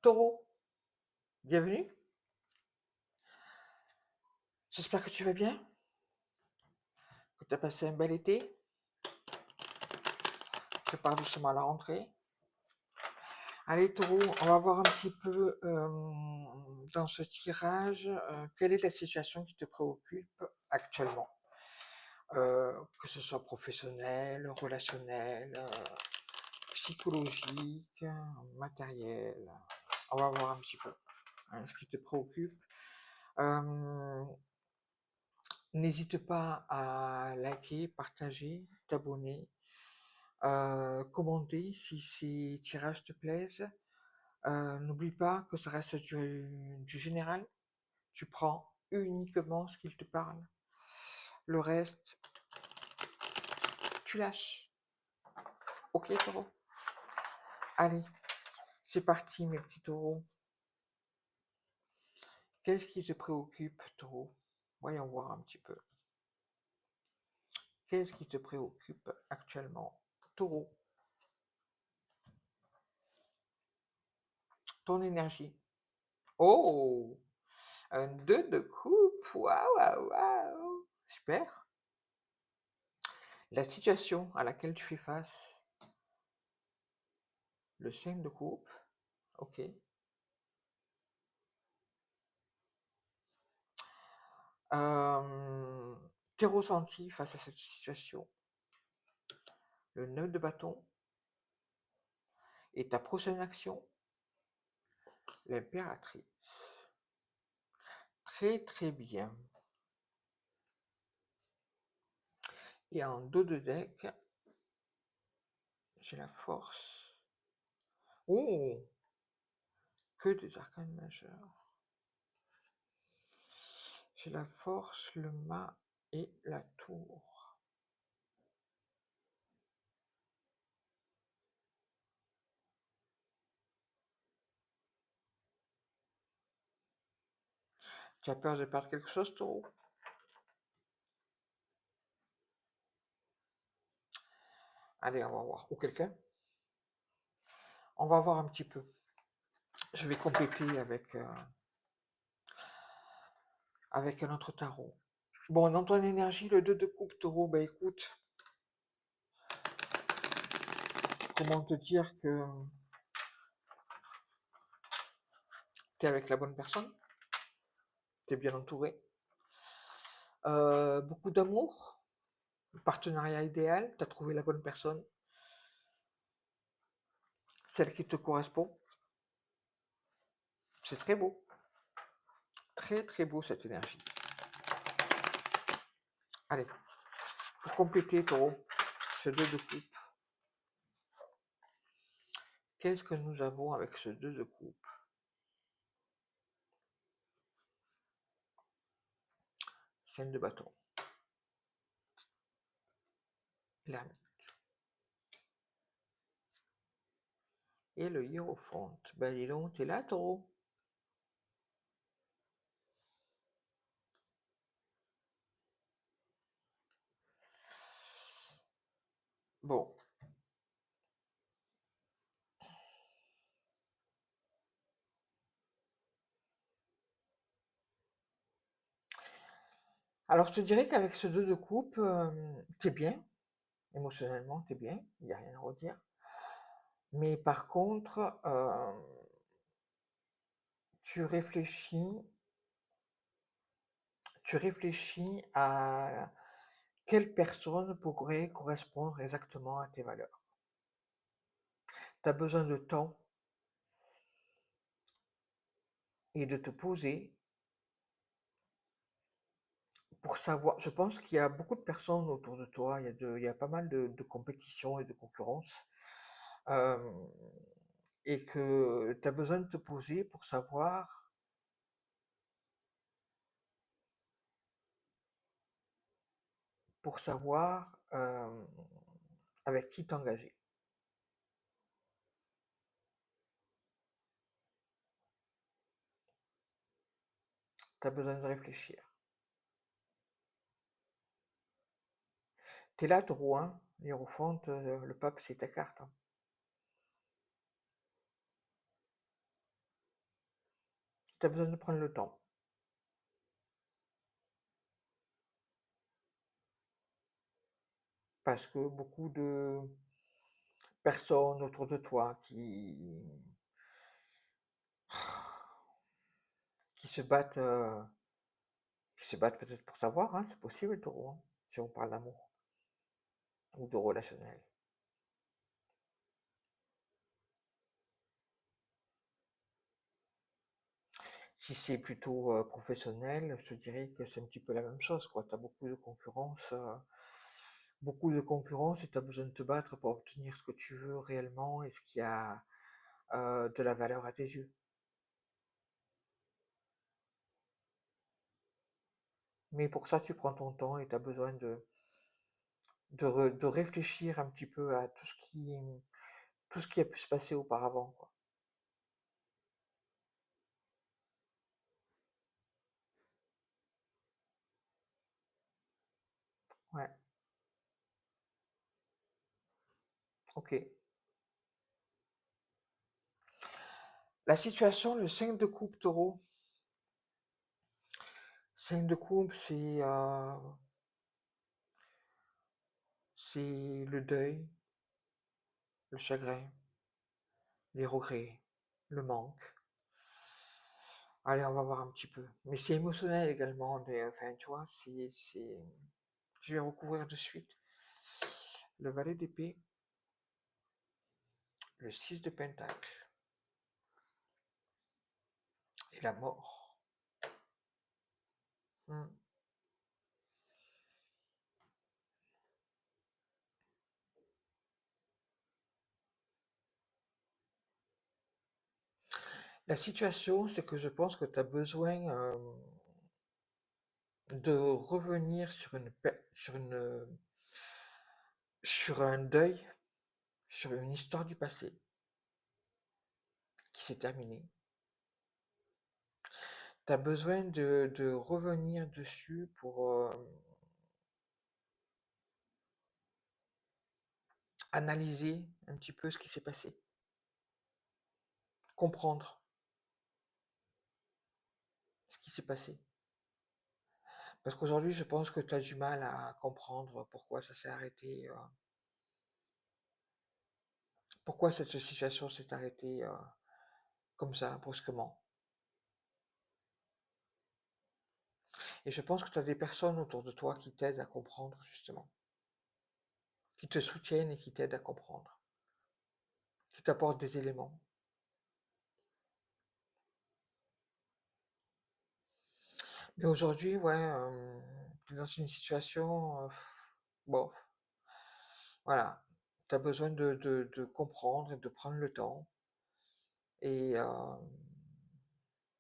Taureau, bienvenue. J'espère que tu vas bien, que tu as passé un bel été. Prépare doucement à la rentrée. Allez, Taureau, on va voir un petit peu dans ce tirage quelle est la situation qui te préoccupe actuellement. Que ce soit professionnel, relationnel, psychologique, matériel. On va voir un petit peu ce qui te préoccupe. N'hésite pas à liker, partager, t'abonner, commenter si ces tirages te plaisent. N'oublie pas que ça reste du général. Tu prends uniquement ce qu'il te parle. Le reste, tu lâches. Ok, taureau? Allez, c'est parti, mes petits taureaux. Qu'est-ce qui te préoccupe, taureau? Voyons voir un petit peu. Qu'est-ce qui te préoccupe actuellement, taureau? Ton énergie. Oh! Un 2 de coupe, waouh, waouh, waouh, super. La situation à laquelle tu fais face, le 5 de coupe, ok. Tes ressentis face à cette situation, le 9 de bâton, et ta prochaine action, l'impératrice. Très très bien. Et en dos de deck, j'ai la force. Oh, que des arcanes majeurs. J'ai la force, le mât et la tour. Tu as peur de perdre quelque chose, taureau? Allez, on va voir. Ou quelqu'un? On va voir un petit peu. Je vais compléter avec un autre tarot. Bon, dans ton énergie, le 2 de coupe, taureau, bah écoute, comment te dire que tu es avec la bonne personne, tu es bien entouré, beaucoup d'amour, partenariat idéal, tu as trouvé la bonne personne, celle qui te correspond. C'est très beau, très très beau cette énergie. Allez, pour compléter, taureau, ce 2 de coupe, qu'est-ce que nous avons avec ce 2 de coupe? 5 de bâton. La et le hiérophante. Ben dis donc, t'es là, taureau? Bon. Alors, je te dirais qu'avec ce 2 de coupe, t'es bien. Émotionnellement, t'es bien. Il n'y a rien à redire. Mais par contre, tu réfléchis, tu réfléchis à quelle personne pourrait correspondre exactement à tes valeurs. Tu as besoin de temps et de te poser pour savoir. Je pense qu'il y a beaucoup de personnes autour de toi, il y a pas mal de compétition et de concurrence, et que tu as besoin de te poser pour savoir avec qui t'engager. Tu as besoin de réfléchir. Tu es là, taureau, hein? Hiérophante, le pape, c'est ta carte, hein. Tu as besoin de prendre le temps. Parce que beaucoup de personnes autour de toi qui se battent, qui se battent peut-être pour savoir, hein, c'est possible, taureau, hein, si on parle d'amour ou de relationnel. Si c'est plutôt professionnel, je te dirais que c'est un petit peu la même chose, quoi. Tu as beaucoup de concurrence et tu as besoin de te battre pour obtenir ce que tu veux réellement et ce qui a de la valeur à tes yeux. Mais pour ça, tu prends ton temps et tu as besoin de réfléchir un petit peu à tout ce qui a pu se passer auparavant, quoi. Ouais, ok. La situation, le 5 de coupe, taureau. 5 de coupe, c'est le deuil, le chagrin, les regrets, le manque. Allez, on va voir un petit peu. Mais c'est émotionnel également. Enfin, tu vois, je vais recouvrir de suite. Le valet d'épée, le 6 de pentacle et la mort. Hmm. La situation, c'est que je pense que tu as besoin de revenir sur un deuil, sur une histoire du passé qui s'est terminée. Tu as besoin de revenir dessus pour analyser un petit peu ce qui s'est passé, comprendre ce qui s'est passé. Parce qu'aujourd'hui, je pense que tu as du mal à comprendre pourquoi ça s'est arrêté, pourquoi cette situation s'est arrêtée comme ça, brusquement. Et je pense que tu as des personnes autour de toi qui t'aident à comprendre, justement, qui te soutiennent et qui t'aident à comprendre, qui t'apportent des éléments. Mais aujourd'hui, ouais, tu es dans une situation, bon, voilà, tu as besoin de comprendre et de prendre le temps et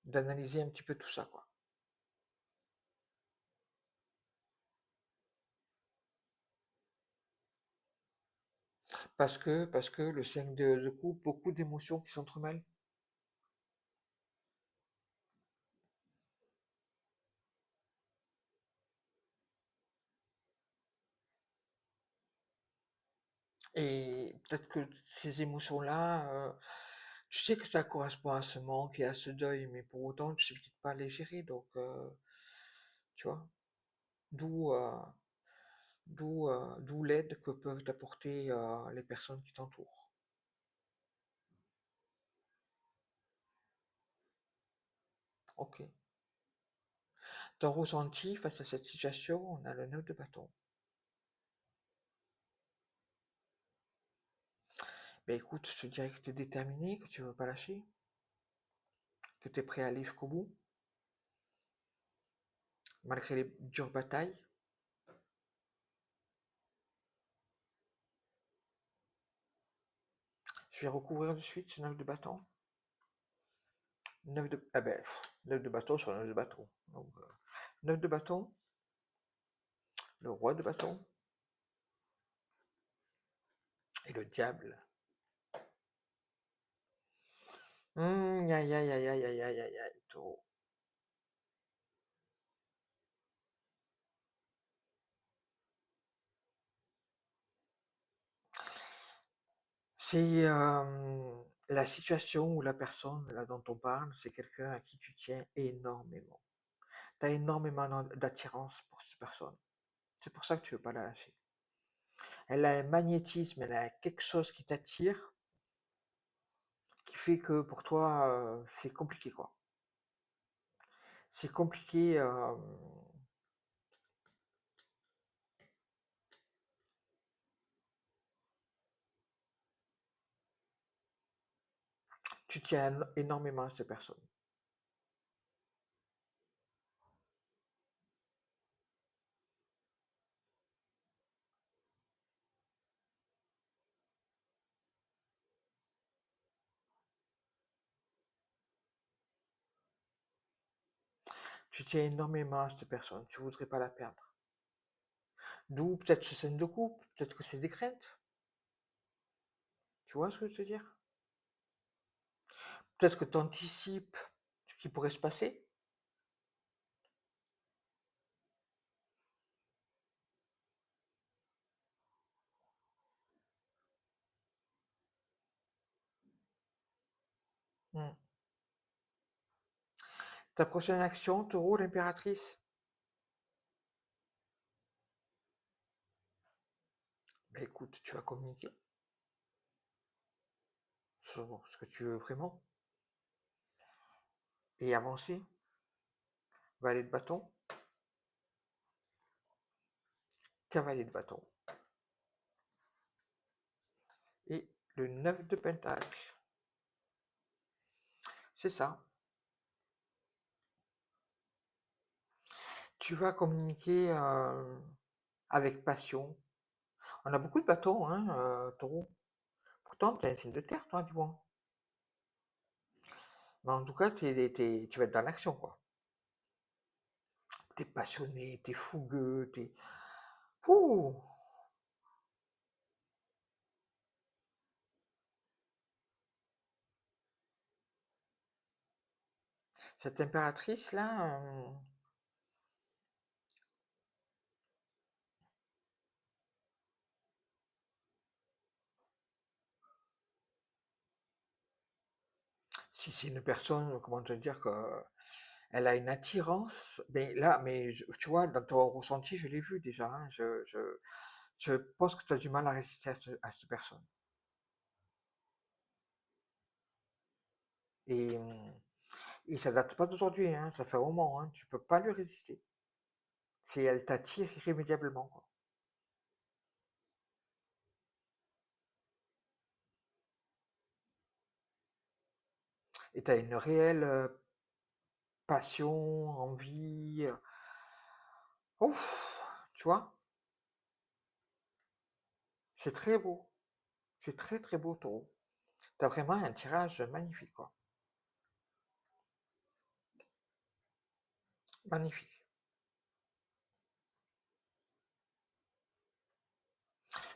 d'analyser un petit peu tout ça, quoi. Parce que le 5 de coupe, beaucoup d'émotions qui s'entremêlent. Et peut-être que ces émotions-là, tu sais que ça correspond à ce manque et à ce deuil, mais pour autant, tu sais peut-être pas les gérer. Donc, tu vois, d'où d'où l'aide que peuvent t'apporter les personnes qui t'entourent. Ok. Ton ressenti face à cette situation, on a le 9 de bâton. Ben écoute, je te dirais que tu es déterminé, que tu veux pas lâcher, que tu es prêt à aller jusqu'au bout, malgré les dures batailles. Je vais recouvrir de suite ce 9 de bâton. 9 de... Ah ben, 9 de bâton sur 9 de bâton. Donc, 9 de bâton, le roi de bâton et le diable. Aïe, aïe, aïe, aïe, aïe, aïe, aïe, aïe, taureau. C'est La situation ou la personne là dont on parle, c'est quelqu'un à qui tu tiens énormément. Tu as énormément d'attirance pour cette personne. C'est pour ça que tu veux pas la lâcher. Elle a un magnétisme, elle a quelque chose qui t'attire, qui fait que pour toi, c'est compliqué, quoi. C'est compliqué. Tu tiens énormément à cette personne. Tu tiens énormément à cette personne. Tu voudrais pas la perdre. D'où peut-être ce scène de couple, peut-être que c'est des craintes. Tu vois ce que je veux dire? Peut-être que tu anticipes ce qui pourrait se passer. Hmm. Ta prochaine action, taureau, l'impératrice. Ben écoute, tu vas communiquer sur ce que tu veux vraiment et avancer. Valet de bâton, cavalier de bâton et le 9 de pentacle. C'est ça. Tu vas communiquer avec passion. On a beaucoup de bâtons, hein, taureau. Pourtant, tu es un signe de terre, toi, dis-moi. Mais en tout cas, tu vas être dans l'action, quoi. T'es passionné, t'es fougueux, t'es... Ouh. Cette impératrice-là, si c'est une personne, comment te dire, que elle a une attirance, mais là, tu vois, dans ton ressenti, je l'ai vu déjà, hein, je pense que tu as du mal à résister à cette personne. Et, et ça date pas d'aujourd'hui, hein, ça fait un moment, hein, tu peux pas lui résister. C'est elle t'attire irrémédiablement, quoi. Et tu as une réelle passion, envie. Ouf, tu vois, c'est très beau. C'est très très beau, taureau. Tu as vraiment un tirage magnifique, quoi. Magnifique.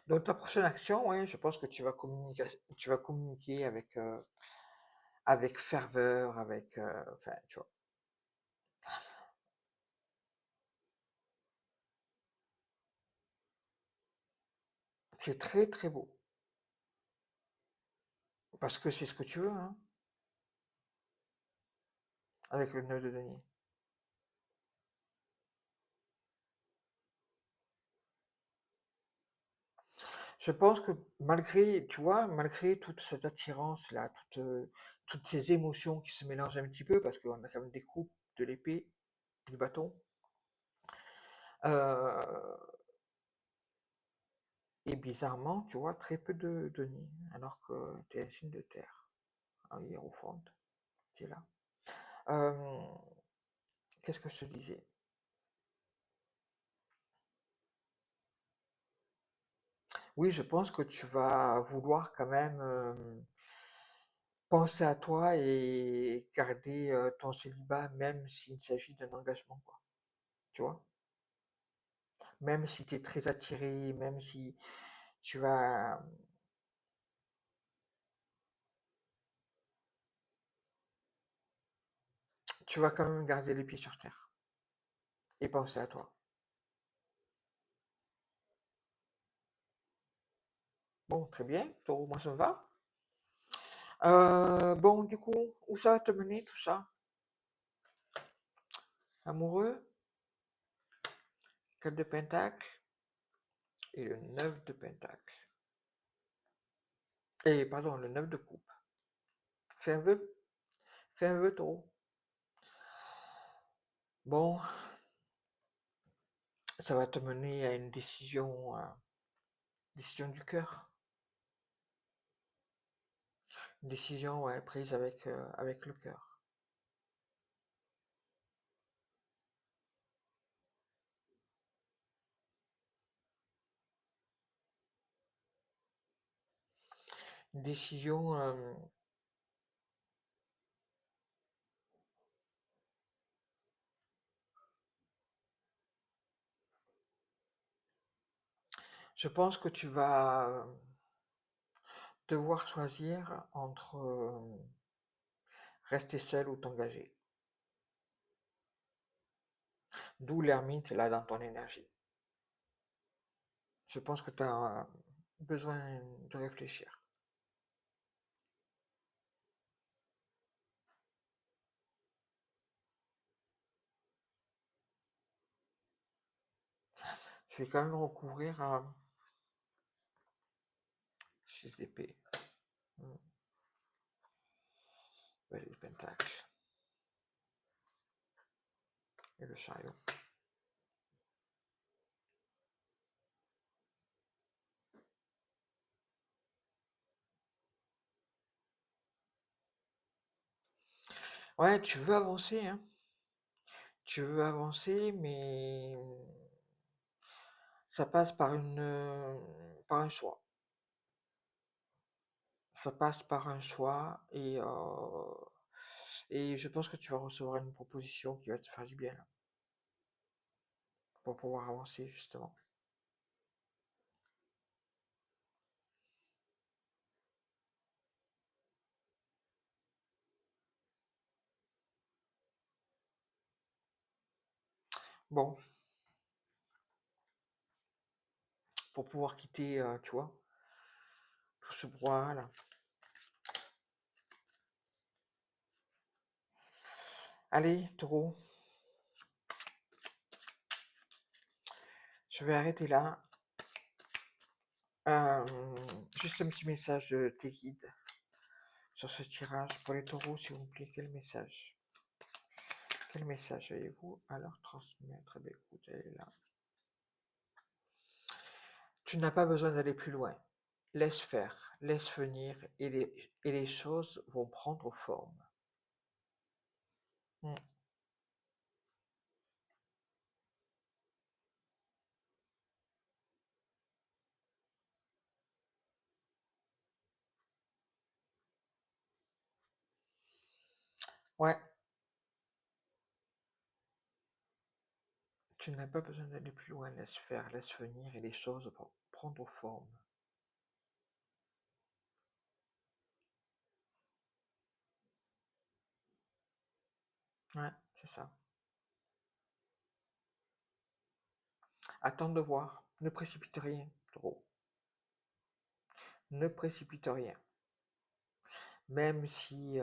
Donc ta prochaine action, ouais, je pense que tu vas communiquer avec ferveur, enfin, tu vois. C'est très très beau. Parce que c'est ce que tu veux, hein, avec le nœud de denier. Je pense que malgré, tu vois, malgré toute cette attirance-là, toutes ces émotions qui se mélangent un petit peu, parce qu'on a quand même des coupes de l'épée, du bâton, euh, et bizarrement, tu vois, très peu de nids, alors que tu es un signe de terre, un hiérophante, tu es là. Euh, Qu'est-ce que je te disais? Oui, je pense que tu vas vouloir quand même penser à toi et garder ton célibat, même s'il s'agit d'un engagement, quoi. Tu vois? Même si tu es très attiré, même si tu vas, tu vas quand même garder les pieds sur terre et penser à toi. Bon, très bien, taureau, moi ça me va. Bon, du coup, où ça va te mener tout ça? Amoureux, 4 de pentacle et le 9 de pentacle. Et pardon, le 9 de coupe. Fais un vœu. Fais un vœu, taureau. Bon, ça va te mener à une décision du cœur. Une décision, ouais, prise avec le cœur. Une décision, je pense que tu vas devoir choisir entre rester seul ou t'engager. D'où l'ermite là dans ton énergie. Je pense que tu as besoin de réfléchir. Je vais quand même recouvrir 6 d'épée. Les pentacles. Et le chariot. Ouais, tu veux avancer, hein. Tu veux avancer, mais ça passe par un choix. Ça passe par un choix et je pense que tu vas recevoir une proposition qui va te faire du bien là, pour pouvoir avancer justement. Bon, pour pouvoir quitter, tu vois, tout ce brouhaha là. Allez, taureau, je vais arrêter là. Euh, Juste un petit message de tes guides sur ce tirage pour les taureaux, s'il vous plaît. Quel message? Quel message avez-vous à leur transmettre? Eh bien, écoute, elle est là. Tu n'as pas besoin d'aller plus loin. Laisse faire, laisse venir, et les choses vont prendre forme. Mm. Ouais, tu n'as pas besoin d'aller plus loin. Laisse faire, laisse venir, et les choses vont prendre forme. Ouais, c'est ça. Attends de voir. Ne précipite rien, trop. Ne précipite rien. Même si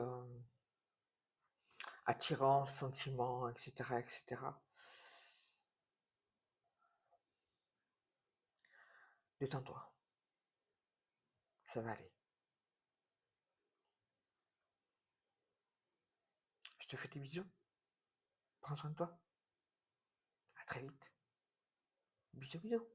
attirance, sentiment, etc., etc. Détends-toi. Ça va aller. Je te fais des bisous. Prends soin de toi. À très vite. Bisous, bisous.